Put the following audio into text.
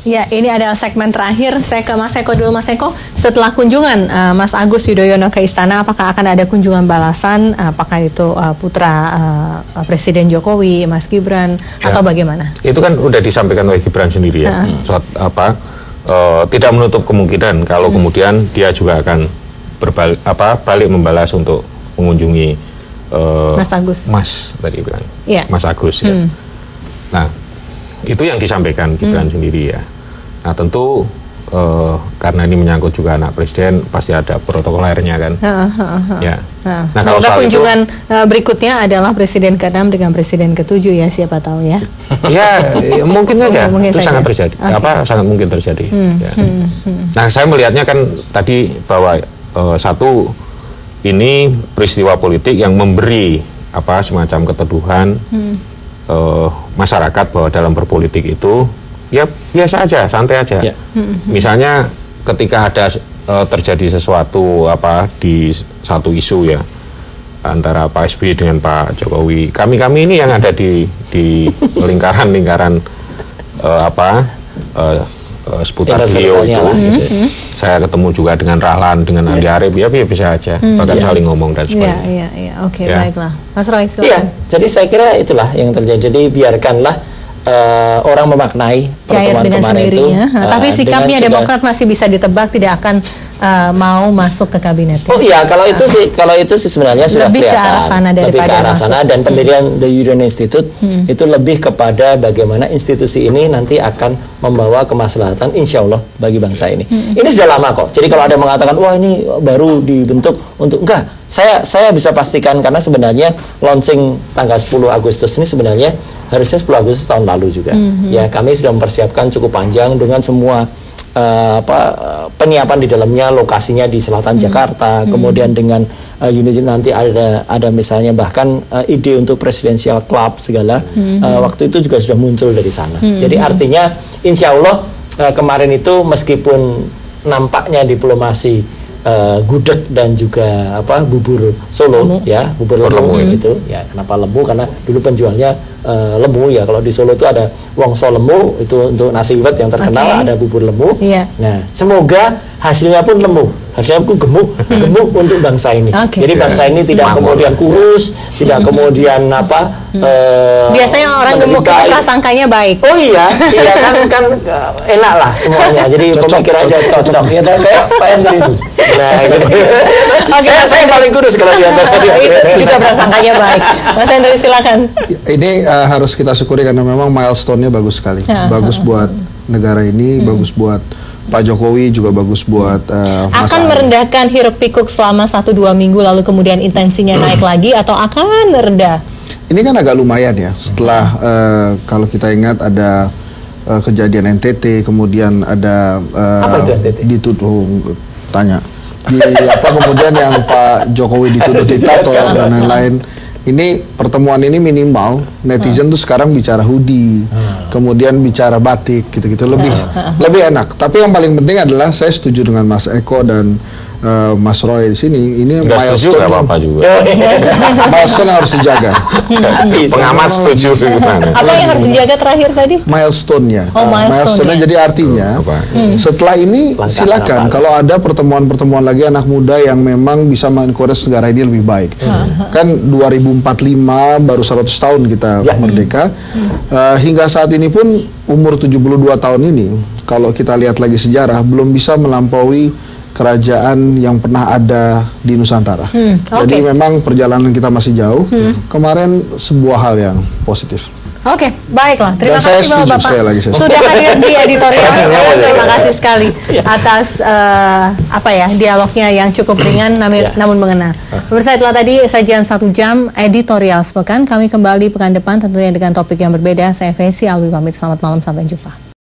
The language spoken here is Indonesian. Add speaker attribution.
Speaker 1: Ya, ini adalah segmen terakhir. Saya ke Mas Eko dulu. Mas Eko, setelah kunjungan Mas Agus Yudhoyono ke istana, apakah akan ada kunjungan balasan? Apakah itu putra Presiden Jokowi, Mas Gibran, atau bagaimana?
Speaker 2: Itu kan udah disampaikan oleh Gibran sendiri ya. Tidak menutup kemungkinan kalau kemudian dia juga akan balik membalas untuk mengunjungi
Speaker 1: Mas Agus.
Speaker 2: Mas tadi bilang, Mas Agus ya. Nah, itu yang disampaikan Gibran sendiri ya. Nah tentu karena ini menyangkut juga anak presiden, pasti ada protokolernya kan. Ya.
Speaker 1: Nah, semoga kunjungan berikutnya adalah Presiden ke-6 dengan Presiden ke-7 ya, siapa tahu ya.
Speaker 2: Ya, mungkin saja. Itu sangat terjadi. Sangat mungkin terjadi. Ya. Nah, saya melihatnya kan tadi bahwa satu, ini peristiwa politik yang memberi semacam keteduhan masyarakat bahwa dalam berpolitik itu ya biasa aja, santai aja. Misalnya ketika ada terjadi sesuatu di satu isu ya antara Pak SBY dengan Pak Jokowi, kami ini yang ada di lingkaran seputar beliau itu, saya ketemu juga dengan Rahlan, dengan Andi Arief, ya bisa aja, bahkan saling ngomong dan sebagainya.
Speaker 1: Oke, baiklah. Mas Roy, silakan.
Speaker 3: Iya, jadi saya kira itulah yang terjadi. Jadi biarkanlah orang memaknai pertemuan kemarin itu.
Speaker 1: Tapi sikapnya Demokrat masih bisa ditebak tidak akan mau masuk ke kabinet.
Speaker 3: Oh iya, kalau itu sih sebenarnya sudah
Speaker 1: lebih
Speaker 3: kelihatan.
Speaker 1: Ke arah sana
Speaker 3: lebih ke arah sana, dan pendirian The Yudhoyono Institute itu lebih kepada bagaimana institusi ini nanti akan membawa kemaslahatan insya Allah bagi bangsa ini. Ini sudah lama kok. Jadi kalau ada yang mengatakan wah ini baru dibentuk untuk enggak, saya bisa pastikan karena sebenarnya launching tanggal 10 Agustus ini sebenarnya harusnya 10 Agustus tahun lalu juga. Ya, kami sudah mempersiapkan cukup panjang dengan semua penyiapan di dalamnya, lokasinya di selatan Jakarta, kemudian dengan unit nanti ada misalnya bahkan ide untuk presidensial club segala, waktu itu juga sudah muncul dari sana. Jadi artinya insya Allah kemarin itu meskipun nampaknya diplomasi gudeg dan juga bubur Solo ya, bubur lemu itu ya. Kenapa lemu? Karena dulu penjualnya lemu ya. Kalau di Solo itu ada wongso lemu, itu untuk nasi liwet yang terkenal, ada bubur lemu. Nah, semoga hasilnya pun lemu, hasilnya pun gemuk untuk bangsa ini. Jadi bangsa ini tidak kemudian kurus, tidak kemudian
Speaker 1: biasanya orang gemuk itu prasangkanya baik.
Speaker 3: Oh iya kan enak lah semuanya. Jadi pemikirannya cocok ya, kayak Pak Hendri itu. Nah, gitu. Saya paling kurus kalau di antara
Speaker 1: itu juga prasangkanya baik. Mas Hendri silakan.
Speaker 4: Ini harus kita syukuri karena memang milestone-nya bagus sekali. Bagus buat negara ini, bagus buat Pak Jokowi, juga bagus buat
Speaker 1: akan merendahkan hiruk pikuk selama 1-2 minggu lalu kemudian intensinya naik lagi atau akan merendah?
Speaker 4: Ini kan agak lumayan ya setelah kalau kita ingat ada kejadian NTT, kemudian ada dituduh tanya kemudian yang Pak Jokowi dituduh diktator dan lain-lain. Ini pertemuan ini minimal netizen tuh sekarang bicara hoodie, kemudian bicara batik gitu-gitu, lebih enak. Tapi yang paling penting adalah saya setuju dengan Mas Eko dan Mas Roy di sini. Ini milestone
Speaker 2: apa juga.
Speaker 4: Milestone yang harus dijaga.
Speaker 2: Pengamat setuju gimana?
Speaker 1: Apa yang harus dijaga terakhir tadi?
Speaker 4: Milestone-nya. Milestone-nya jadi artinya setelah ini silakan kalau ada pertemuan-pertemuan lagi anak muda yang memang bisa mengencourage negara ini lebih baik. Kan 2045 baru 100 tahun kita merdeka. Hingga saat ini pun umur 72 tahun ini kalau kita lihat lagi sejarah belum bisa melampaui kerajaan yang pernah ada di Nusantara. Jadi memang perjalanan kita masih jauh. Kemarin sebuah hal yang positif.
Speaker 1: Oke, baiklah. Terima kasih Bapak sudah hadir di editorial. Terima kasih sekali atas dialognya yang cukup ringan namun mengena. Pemirsa, itulah tadi sajian 1 jam editorial sepekan. Kami kembali pekan depan tentunya dengan topik yang berbeda. Saya Fesi Alwi pamit. Selamat malam, sampai jumpa.